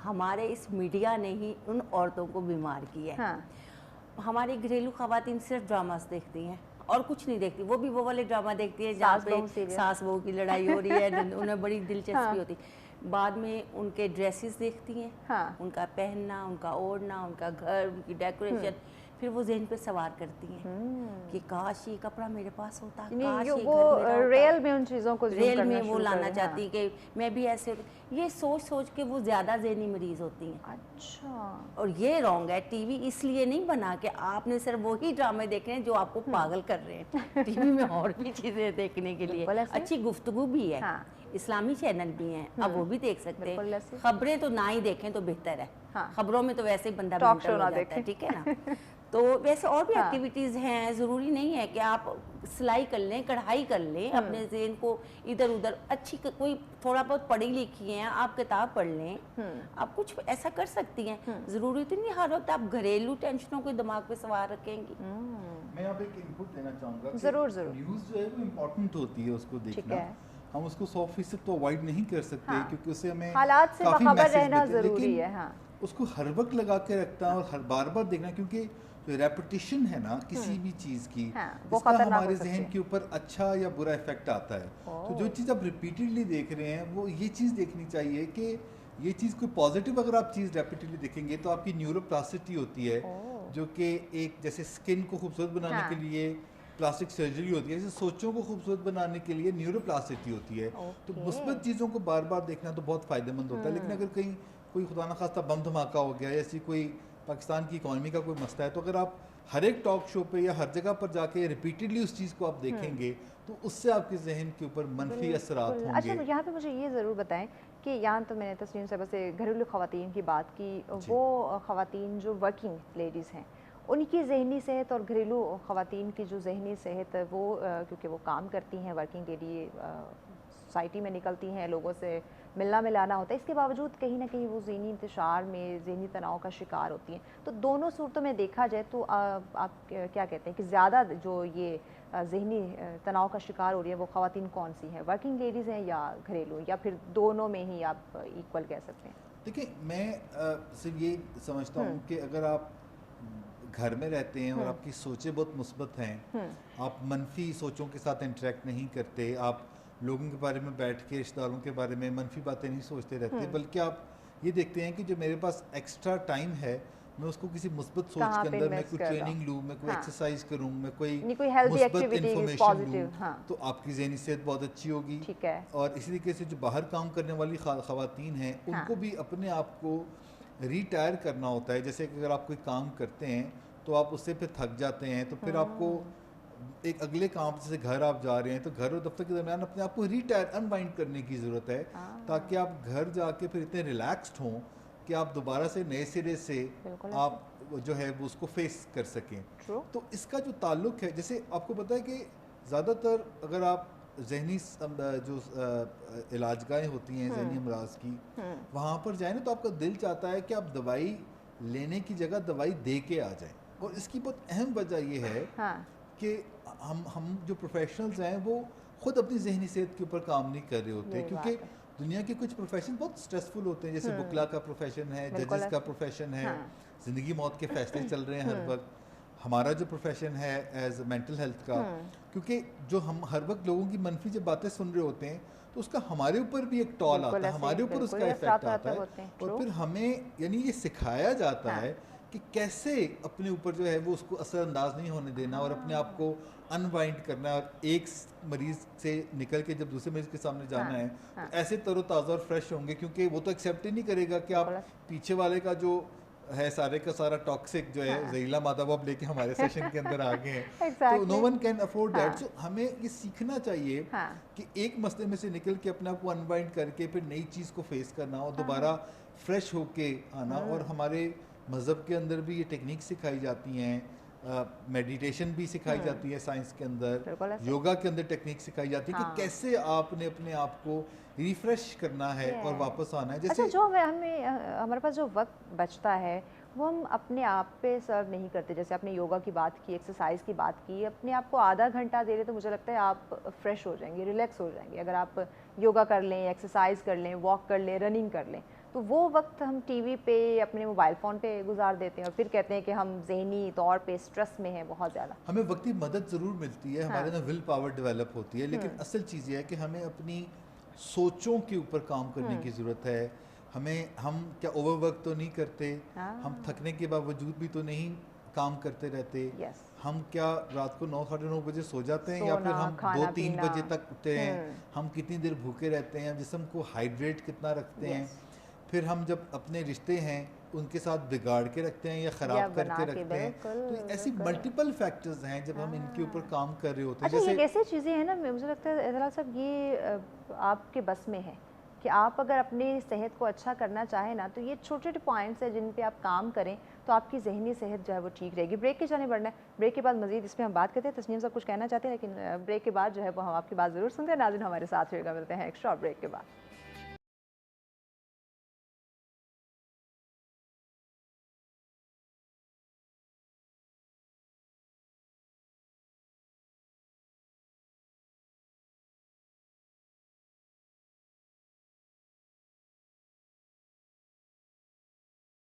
ہمارے اس میڈیا نے ہی ان عورتوں کو بیمار کیا ہے. ہماری گھریلو خواتین صرف ڈراماز دیکھتی ہیں اور کچھ نہیں دیکھتی, وہ بھی وہ والے ڈرامہ دیکھتی ہیں جہاں پہ ساس بہو کی لڑائی ہو رہی ہے, انہیں بڑی دلچسپی ہوتی. بعد میں ان کے ڈریسز دیکھتی ہیں, ان کا پہننا, ان کا اوڑھنا, ان کا گھر, ان کی ڈیکوریشن, پھر وہ ذہن پہ سوار کرتی ہیں کہ کاش یہ کپڑا میرے پاس ہوتا, کاش یہ گھر میرا ہوتا. ریل میں ان چیزوں کو ریل میں وہ لانا چاہتی کہ میں بھی ایسے, یہ سوچ سوچ کے وہ زیادہ ذہنی مریض ہوتی ہیں. اچھا, اور یہ رانگ ہے. ٹی وی اس لیے نہیں بنا کہ آپ نے صرف وہی ڈرامے دیکھنے ہیں جو آپ کو پاگل کر رہے ہیں. ٹی وی میں اور بھی چیزیں دیکھنے کے لیے اچھی گفتگو بھی ہے, اسلامی چینل بھی ہیں, اب وہ بھی دیکھ سکتے ہیں. خبریں تو نہ ہی دیکھیں تو بہتر ہے, خبروں میں تو ویسے ہی بندہ مینٹل ہو جاتا ہے, ٹھیک ہے نا. تو ویسے اور بھی ایکٹیویٹیز ہیں, ضروری نہیں ہے کہ آپ سلائی کر لیں, کڑھائی کر لیں, اپنے ذہن کو ادھر ادھر, اچھی کوئی تھوڑا بہت پڑھی لکھی ہیں آپ, کتاب پڑھ لیں, آپ کچھ ایسا کر سکتی ہیں. ضروری تو نہیں ہر وقت آپ گھریلو ٹینشنوں کو دماغ پہ سوار رکھیں گی. میں یہاں پہ ایک انپٹ دینا چاہوں گا. ضرور. نیوز جو ہے وہ امپورٹنٹ ہوتی ہے, اس کو دیکھنا, ہم اس کو 100% تو اوائڈ نہیں کر سکتے کیونکہ اس سے ہمیں حالات سے کافی باخبر میسج رہنا ملتے ہیں, ضروری ہے. اس کو ہر وقت لگا کے رکھنا اور ہر بار بار دیکھنا, کیونکہ جو ریپیٹیشن ہے نا کسی بھی چیز کی, اس کا ہمارے ذہن کے اوپر اچھا یا برا افیکٹ آتا ہے. تو جو چیز آپ ریپیٹڈلی دیکھ رہے ہیں وہ یہ چیز دیکھنی چاہیے کہ یہ چیز کوئی پازیٹیو, اگر آپ چیز ریپیٹڈلی دیکھیں گے تو آپ کی نیورو پلاسٹی ہوتی ہے, جو کہ ایک جیسے اسکن کو خوبصورت بنانے کے لیے پلاسٹک سرجری ہوتی ہے, جیسے سوچوں کو خوبصورت بنانے کے لیے نیورو پلاسٹی ہوتی ہے. تو مثبت چیزوں کو بار بار دیکھنا تو بہت فائدہ مند ہوتا ہے. لیکن اگر کہیں کوئی خدا نخواستہ بم دھماکہ ہو گیا, ایسی کوئی پاکستان کی اکانومی کا کوئی مسئلہ ہے, تو اگر آپ ہر ایک ٹاک شو پہ یا ہر جگہ پر جا کے ریپیٹڈلی اس چیز کو آپ دیکھیں گے تو اس سے آپ کے ذہن کے اوپر منفی اثرات ہوں گے. اچھا, یہاں پہ مجھے یہ ضرور بتائیں کہ یہاں تو میں نے تسنیم صاحبہ سے گھریلو خواتین کی بات کی, وہ خواتین جو ورکنگ لیڈیز ہیں ان کی ذہنی صحت اور گھریلو خواتین کی جو ذہنی صحت ہے وہ, کیونکہ وہ کام کرتی ہیں, ورکنگ لیڈی سوسائٹی میں نکلتی ہیں, لوگوں سے ملنا ملانا ہوتا ہے, اس کے باوجود کہیں نہ کہیں وہ ذہنی انتشار میں, ذہنی تناؤ کا شکار ہوتی ہیں. تو دونوں صورتوں میں دیکھا جائے تو آپ کیا کہتے ہیں کہ زیادہ جو یہ ذہنی تناؤ کا شکار ہو رہی ہے وہ خواتین کون سی ہیں, ورکنگ لیڈیز ہیں یا گھریلو, یا پھر دونوں میں ہی آپ ایکول کہہ سکتے ہیں؟ دیکھیں, میں صرف یہ سمجھتا ہوں کہ اگر آپ گھر میں رہتے ہیں اور آپ کی سوچیں بہت مثبت ہیں, آپ منفی سوچوں کے ساتھ انٹریکٹ نہیں کرتے, آپ لوگوں کے بارے میں بیٹھ کے, رشتہ داروں کے بارے میں منفی باتیں نہیں سوچتے رہتے, بلکہ آپ یہ دیکھتے ہیں کہ جو میرے پاس ایکسٹرا ٹائم ہے میں اس کو کسی مثبت سوچ کے اندر, میں کوئی ٹریننگ لوں, میں کوئی ایکسرسائز کروں, میں کوئی مثبت انفارمیشن لوں, تو آپ کی ذہنی صحت بہت اچھی ہوگی. اور اسی طریقے سے جو باہر کام کرنے والی خواتین ہیں ان کو بھی اپنے آپ کو ریٹائر کرنا ہوتا ہے. جیسے کہ اگر آپ کوئی کام کرتے ہیں تو آپ اس سے پھر تھک جاتے ہیں, تو پھر آپ کو ایک اگلے کام, جیسے گھر آپ جا رہے ہیں تو گھر اور دفتر کے درمیان اپنے آپ کو انوائنڈ کرنے کی ضرورت ہے, تاکہ آپ گھر جا کے پھر اتنے ریلیکسڈ ہوں کہ آپ دوبارہ سے نئے سرے سے آپ جو ہے وہ اس کو فیس کر سکیں. تو اس کا جو تعلق ہے, جیسے آپ کو پتہ ہے کہ زیادہ تر اگر آپ ذہنی جو علاج گاہیں ہوتی ہیں ذہنی امراض کی, وہاں پر جائیں نا تو آپ کا دل چاہتا ہے کہ آپ دوائی لینے کی جگہ دوائی دے کے آ جائیں. اور اس کی بہت اہم وجہ یہ ہے کہ ہم جو پروفیشنلز ہیں وہ خود اپنی ذہنی صحت کے اوپر کام نہیں کر رہے ہوتے, کیونکہ دنیا کے کچھ پروفیشن بہت سٹریسفل ہوتے ہیں, جیسے وکلا کا پروفیشن ہے, ججز کا پروفیشن ہے, زندگی موت کے فیصلے چل رہے ہیں ہر وقت. ہمارا جو پروفیشن ہے ایز مینٹل ہیلتھ کا, کیونکہ جو ہم ہر وقت لوگوں کی منفی جب باتیں سن رہے ہوتے ہیں تو اس کا ہمارے اوپر بھی ایک ٹال آتا ہے, ہمارے اوپر اس کا افیکٹ آتا ہے, اور پھر ہمیں یعنی یہ سکھایا جاتا ہے کہ کیسے اپنے اوپر جو ہے وہ اس کو اثر انداز نہیں ہونے دینا اور اپنے آپ کو انوائنڈ کرنا ہے, اور ایک مریض سے نکل کے جب دوسرے مریض کے سامنے جانا ہے تو ایسے تر و تازہ اور فریش ہوں گے, کیونکہ وہ تو ایکسیپٹ ہی نہیں کرے گا کہ آپ پیچھے والے کا جو ہے سارے کا سارا ٹاکسک جو ہے زہریلا مادہ وہ آپ لے کے ہمارے سیشن کے اندر آ گئے ہیں, تو نو ون کین افورڈ دیٹ. سو ہمیں یہ سیکھنا چاہیے کہ ایک مسئلے میں سے نکل کے اپنے آپ کو انوائنڈ کر کے پھر نئی چیز کو فیس کرنا اور دوبارہ فریش ہو کے آنا. اور ہمارے مذہب کے اندر بھی یہ ٹیکنیک سکھائی جاتی ہیں, میڈیٹیشن بھی سکھائی جاتی ہے سائنس کے اندر, یوگا کے اندر ٹیکنیک سکھائی جاتی ہے کہ کیسے آپ نے اپنے آپ کو ریفریش کرنا ہے اور واپس آنا ہے. جیسے جو ہمارے پاس جو وقت بچتا ہے وہ ہم اپنے آپ پہ سرو نہیں کرتے, جیسے آپ نے یوگا کی بات کی, ایکسرسائز کی بات کی, اپنے آپ کو آدھا گھنٹہ دے رہے تو مجھے لگتا ہے آپ فریش ہو جائیں گے, ریلیکس ہو جائیں گے. اگر آپ یوگا کر لیں, ایکسرسائز کر لیں, واک کر لیں, رننگ کر لیں, تو وہ وقت ہم ٹی وی پہ اپنے موبائل فون پہ گزار دیتے ہیں اور پھر کہتے ہیں کہ ہم ذہنی طور پہ اسٹریس میں ہیں بہت زیادہ. ہمیں وقتی مدد ضرور ملتی ہے, ہمارے اندر ول پاور ڈیولپ ہوتی ہے, لیکن اصل چیز یہ ہے کہ ہمیں اپنی سوچوں کے اوپر کام کرنے کی ضرورت ہے. ہم کیا اوور ورک تو نہیں کرتے, ہم تھکنے کے باوجود بھی تو نہیں کام کرتے رہتے, ہم کیا رات کو 9 ساڑھے 9 بجے سو جاتے ہیں یا پھر ہم 2-3 بجے تک اٹھتے ہیں, ہم کتنی دیر بھوکے رہتے ہیں, جسم کو ہائیڈریٹ کتنا رکھتے ہیں, پھر ہم جب اپنے رشتے ہیں ان کے ساتھ بگاڑ کے رکھتے ہیں یا خراب کر کے رکھتے ہیں. تو ایسی ملٹیپل فیکٹرز ہیں جب ہم ان کے اوپر کام کر رہے ہوتے ہیں. جیسے یہ ایسی چیزیں ہیں نا, مجھے لگتا ہے اعتلاء صاحب یہ آپ کے بس میں ہے کہ آپ اگر اپنی صحت کو اچھا کرنا چاہیں نا تو یہ چھوٹے چھوٹے پوائنٹس ہیں جن پہ آپ کام کریں تو آپ کی ذہنی صحت جو ہے وہ ٹھیک رہے گی. بریک کی جانب بڑھنا ہے, بریک کے بعد مزید اس پہ ہم بات کرتے ہیں. تسنیم صاحب کچھ کہنا چاہتے ہیں, لیکن بریک کے بعد جو ہے وہ ہم آپ کی بات ضرور سنتے ہیں. ناظرین ہمارے ساتھ رہے گا, ملتے ہیں ایک شارٹ بریک کے بعد.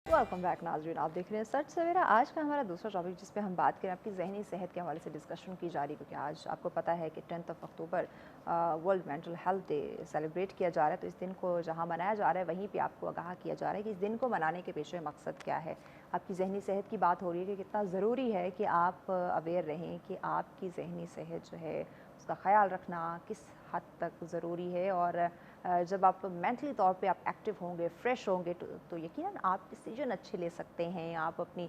ویلکم بیک ناظرین, آپ دیکھ رہے ہیں سچ سویرا. آج کا ہمارا دوسرا ٹاپک جس پہ ہم بات کریں آپ کی ذہنی صحت کے حوالے سے ڈسکشن کی جا رہی, کیونکہ آج آپ کو پتہ ہے کہ 10 اکتوبر world mental health day celebrate کیا جا رہا ہے. تو اس دن کو جہاں منایا جا رہا ہے وہیں پہ آپ کو آگاہ کیا جا رہا ہے کہ اس دن کو منانے کے پیچھے مقصد کیا ہے. آپ کی ذہنی صحت کی بات ہو رہی ہے کہ کتنا ضروری ہے کہ آپ اویئر رہیں کہ آپ کی ذہنی صحت جو ہے اس کا خیال رکھنا کس حد تک ضروری ہے. اور جب آپ مینٹلی طور پہ آپ ایکٹیو ہوں گے, فریش ہوں گے, تو یقیناً آپ ڈیسیجن اچھے لے سکتے ہیں. آپ اپنی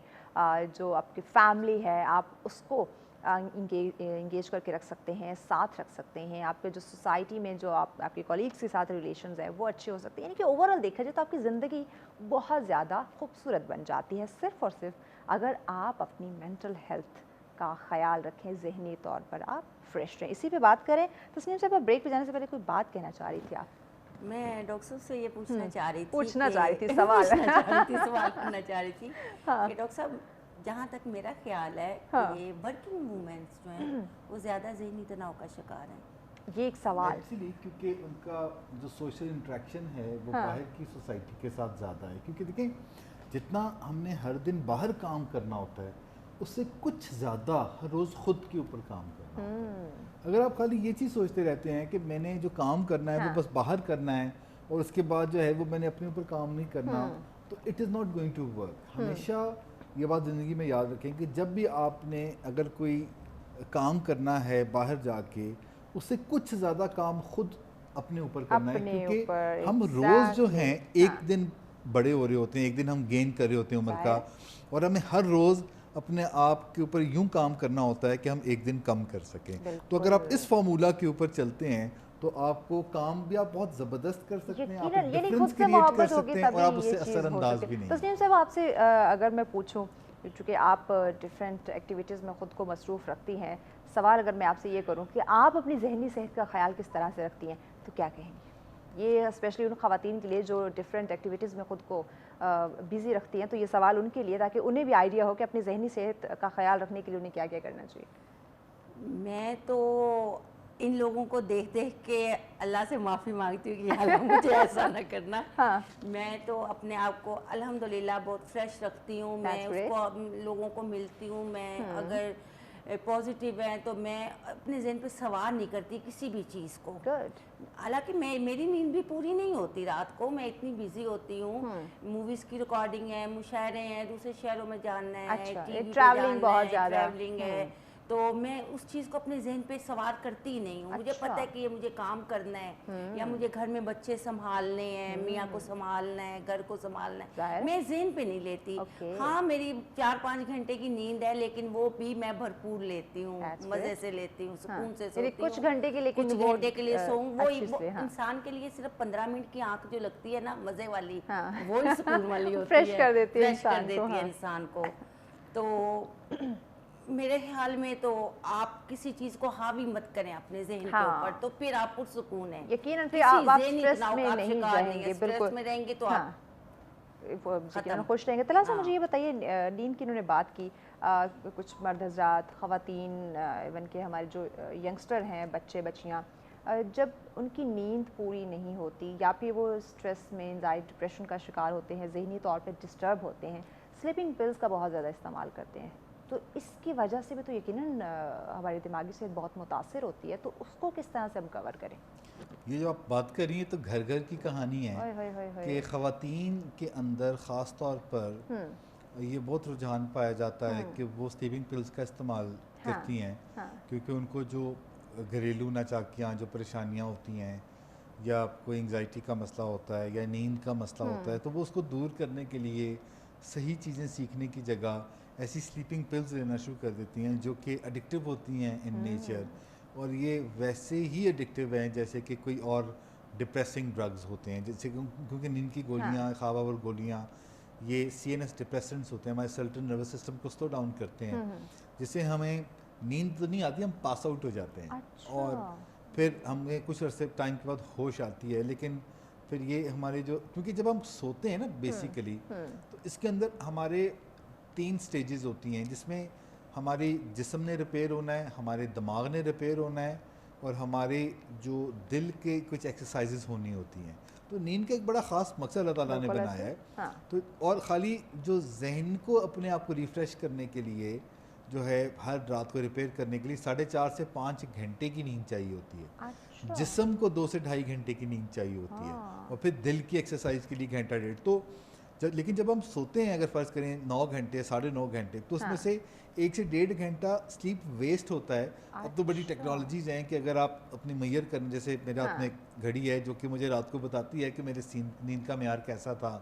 جو آپ کی فیملی ہے آپ اس کو انگیج کر کے رکھ سکتے ہیں, ساتھ رکھ سکتے ہیں. آپ کے جو سوسائٹی میں جو آپ کے کولیگس کے ساتھ ریلیشنز ہیں وہ اچھے ہو سکتے ہیں. یعنی کہ اوور آل دیکھا جائے تو آپ کی زندگی بہت زیادہ خوبصورت بن جاتی ہے صرف اور صرف اگر آپ اپنی مینٹل ہیلتھ کا خیال رکھیں, ذہنی طور پر آپ فریش رہیں. اسی پہ بات کریں. تسنیم صاحب بریک پہ جانے سے پہلے کوئی بات کہنا چاہ رہی تھی آپ؟ میں ڈاکٹر صاحب سے یہ پوچھنا چاہ رہی تھی سوال کرنا چاہ رہی تھی کہ ڈاکٹر صاحب جہاں تک میرا خیال ہے کہ ورکنگ وومنس جو ہیں وہ زیادہ ذہنی تناؤ کا شکار ہیں. یہ ایک سوال ایکچولی کیونکہ ان کا جو سوشل انٹریکشن ہے وہ باہر کی سوسائٹی کے ساتھ زیادہ ہے. کیونکہ دیکھیں جتنا ہم نے ہر دن باہر کام کرنا ہوتا ہے اس سے کچھ زیادہ ہر روز خود کے اوپر کام کرنا ہوتا ہے. اگر آپ خالی یہ چیز سوچتے رہتے ہیں کہ میں نے جو کام کرنا ہے وہ بس باہر کرنا ہے اور اس کے بعد جو ہے وہ میں نے اپنے اوپر کام نہیں کرنا, تو it is not going to work. ہمیشہ یہ بات زندگی میں یاد رکھیں کہ جب بھی آپ نے اگر کوئی کام کرنا ہے باہر جا کے اس سے کچھ زیادہ کام خود اپنے اوپر کرنا ہے. کیونکہ ہم روز جو ہیں ایک دن بڑے ہو رہے ہوتے ہیں, ایک دن ہم گین کر رہے ہوتے ہیں عمر کا, اور ہمیں ہر روز اپنے آپ کے اوپر یوں کام کرنا ہوتا ہے کہ ہم ایک دن کم کر سکیں. تو اگر آپ اس فارمولا کے اوپر چلتے ہیں تو آپ کو کام بھی آپ بہت زبردست کر سکتے ہیں, آپ ایک ڈفرینس کریٹ کر سکتے ہیں اور آپ اس سے اثر انداز بھی نہیں. تسنیم صاحب آپ سے اگر میں پوچھوں, چونکہ آپ ڈفرینٹ ایکٹیویٹیز میں خود کو مصروف رکھتی ہیں, سوال اگر میں آپ سے یہ کروں کہ آپ اپنی ذہنی صحت کا خیال کس طرح سے رکھتی ہیں, تو کیا کہیں گی؟ یہ اسپیشلی ان خواتین کے لیے جو ڈفرینٹ ایکٹیویٹیز میں خود کو بزی رکھتی ہیں, تو یہ سوال ان کے لیے تاکہ انہیں بھی آئیڈیا ہو کہ اپنی ذہنی صحت کا خیال رکھنے کے لیے انہیں کیا کیا کرنا چاہیے. میں تو ان لوگوں کو دیکھ دیکھ کے اللہ سے معافی مانگتی ہوں کہ اللہ مجھے ایسا نہ کرنا. میں تو اپنے آپ کو الحمدللہ بہت فریش رکھتی ہوں, میں اس کو لوگوں کو ملتی ہوں, میں اگر پازیٹیو ہیں تو میں اپنے ذہن پہ سوار نہیں کرتی کسی بھی چیز کو. حالانکہ میری نیند بھی پوری نہیں ہوتی رات کو, میں اتنی بزی ہوتی ہوں, موویز کی ریکارڈنگ ہے, مشاعرے ہیں, دوسرے شہروں میں جاننا ہے, ٹی وی پہ جاننا ہے, ٹریولنگ ہے, تو میں اس چیز کو اپنے ذہن پہ سوار کرتی ہی نہیں ہوں. مجھے پتہ ہے کہ یہ مجھے کام کرنا ہے یا مجھے گھر میں بچے سنبھالنے ہیں, میاں کو سنبھالنا ہے, گھر کو سنبھالنا ہے, میں ذہن پہ نہیں لیتی. ہاں میری 4-5 گھنٹے کی نیند ہے لیکن وہ بھی میں بھرپور لیتی ہوں, مزے سے لیتی ہوں, سکون سے سوتی ہوں. کچھ گھنٹے کے لیے کچھ گھنٹے کے لیے سوؤں, وہ انسان کے لیے صرف 15 منٹ کی آنکھ جو لگتی ہے نا مزے والی, وہی سکون والی ہوتی ہے, فریش کر دیتی ہے انسان کو. تو میرے خیال میں تو آپ کسی چیز کو حاوی مت کریں اپنے ذہن کے اوپر, تو پھر آپ پرسکون ہیں. یقیناً پھر آپ اسٹریس میں نہیں رہیں گے, بالکل میں رہیں گے تو آپ خوش رہیں گے. طلحہ صاحب مجھے یہ بتائیے, نیند کی انہوں نے بات کی, کچھ مرد حضرات, خواتین, ایون کہ ہمارے جو ینگسٹر ہیں, بچے بچیاں, جب ان کی نیند پوری نہیں ہوتی یا پھر وہ اسٹریس میں, انزائٹی, ڈپریشن کا شکار ہوتے ہیں, ذہنی طور پہ ڈسٹرب ہوتے ہیں, سلیپنگ پلز کا بہت زیادہ استعمال کرتے ہیں, تو اس کی وجہ سے بھی تو یقیناً ہماری دماغی صحت بہت متاثر ہوتی ہے, تو اس کو کس طرح سے ہم کور کریں؟ یہ جو آپ بات کر رہی ہیں تو گھر گھر کی کہانی ہے کہ خواتین کے اندر خاص طور پر یہ بہت رجحان پایا جاتا ہے کہ وہ سلیپنگ پلز کا استعمال کرتی ہیں, کیونکہ ان کو جو گھریلو ناچاکیاں, جو پریشانیاں ہوتی ہیں, یا کوئی انگزائٹی کا مسئلہ ہوتا ہے یا نیند کا مسئلہ ہوتا ہے, تو وہ اس کو دور کرنے کے لیے صحیح چیزیں سیکھنے کی جگہ ایسی سلیپنگ پلز لینا شروع کر دیتی ہیں جو کہ ایڈکٹیو ہوتی ہیں ان نیچر, اور یہ ویسے ہی ایڈکٹیو ہیں جیسے کہ کوئی اور ڈپریسنگ ڈرگز ہوتے ہیں, جیسے کیونکہ نیند کی گولیاں, خواب آور گولیاں, یہ CNS ڈپریسنٹس ہوتے ہیں, ہمارے سرٹن نروس سسٹم کو سلو ڈاؤن کرتے ہیں, جس سے ہمیں نیند تو نہیں آتی, ہم پاس آؤٹ ہو جاتے ہیں, اور پھر ہمیں کچھ عرصے ٹائم کے بعد ہوش آتی ہے. لیکن پھر یہ ہمارے جو, کیونکہ جب ہم سوتے ہیں نا بیسیکلی, تو اس کے اندر ہمارے 3 سٹیجز ہوتی ہیں, جس میں ہماری جسم نے ریپیئر ہونا ہے, ہمارے دماغ نے ریپیئر ہونا ہے, اور ہمارے جو دل کے کچھ ایکسرسائزز ہونی ہوتی ہیں. تو نیند کا ایک بڑا خاص مقصد اللہ تعالیٰ نے بنایا ہے. تو اور خالی جو ذہن کو اپنے آپ کو ریفریش کرنے کے لیے جو ہے ہر رات کو ریپیئر کرنے کے لیے 4.5 سے 5 گھنٹے کی نیند چاہیے ہوتی ہے. جسم کو 2 سے 2.5 گھنٹے کی نیند چاہیے ہوتی ہے, اور پھر دل کی ایکسرسائز کے لیے 1.5 گھنٹے. تو لیکن جب ہم سوتے ہیں, اگر فرض کریں 9 گھنٹے 9.5 گھنٹے, تو اس میں سے 1 سے 1.5 گھنٹہ سلیپ ویسٹ ہوتا ہے. اب تو بڑی ٹیکنالوجیز ہیں کہ اگر آپ اپنی میئر کریں, جیسے میرے ہاتھ میں گھڑی ہے جو کہ مجھے رات کو بتاتی ہے کہ میرے نیند کا معیار کیسا تھا,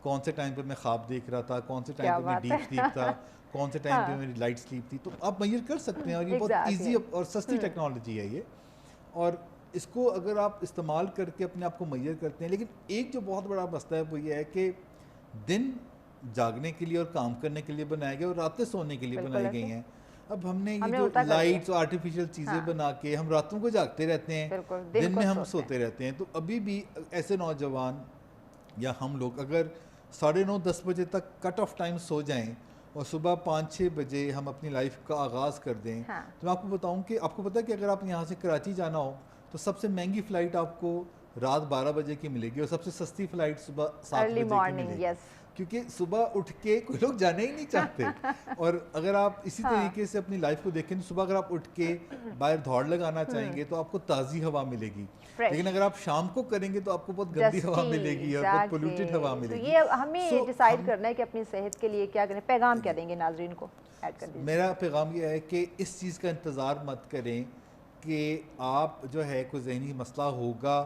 کون سے ٹائم پہ میں خواب دیکھ رہا تھا, کون سے ٹائم پہ میں ڈیپ سلیپ تھا, کون سے ٹائم پہ میری لائٹ سلیپ تھی. تو آپ میئر کر سکتے ہیں, اور یہ بہت ایزی اور سستی ٹیکنالوجی ہے یہ, اور اس کو اگر آپ استعمال کر کے اپنے آپ کو میئر کرتے ہیں. لیکن ایک جو بہت بڑا مسئلہ ہے وہ یہ ہے کہ دن جاگنے کے لیے اور کام کرنے کے لیے بنائے گئے اور راتیں سونے کے لیے بنائی گئی ہیں. اب ہم نے یہ جو لائٹس اور آرٹیفیشیل چیزیں بنا کے ہم راتوں کو جاگتے رہتے ہیں, دن میں ہم سوتے رہتے ہیں. تو ابھی بھی ایسے نوجوان یا ہم لوگ اگر 9:30-10 بجے تک کٹ آف ٹائم سو جائیں اور صبح 5-6 بجے ہم اپنی لائف کا آغاز کر دیں, تو میں آپ کو بتاؤں کہ آپ کو پتہ ہے کہ اگر آپ یہاں سے کراچی جانا ہو تو سب سے مہنگی فلائٹ آپ کو رات 12 بجے کی ملے گی, اور سب سے سستی فلائٹ صبح 7 بجے کی ملے گی, کیونکہ صبح اٹھ کے کوئی لوگ جانے ہی نہیں چاہتے. اور اگر آپ اسی طریقے سے اپنی لائف کو دیکھیں, صبح اگر آپ اٹھ کے باہر دوڑ لگانا چاہیں گے تو آپ کو تازی ہوا ملے گی, لیکن اگر آپ شام کو کریں گے تو آپ کو بہت گندی ہوا ملے گی اور بہت پولوٹڈ ہوا ملے گی. یہ ہمیں ڈیسائیڈ کرنا ہے کہ اپنی صحت کے لیے کیا کریں. پیغام کیا دیں گے ناظرین کو, ایڈ کر دیجیے. میرا پیغام یہ ہے کہ اس چیز کا انتظار مت کریں کہ آپ جو ہے کوئی ذہنی مسئلہ ہوگا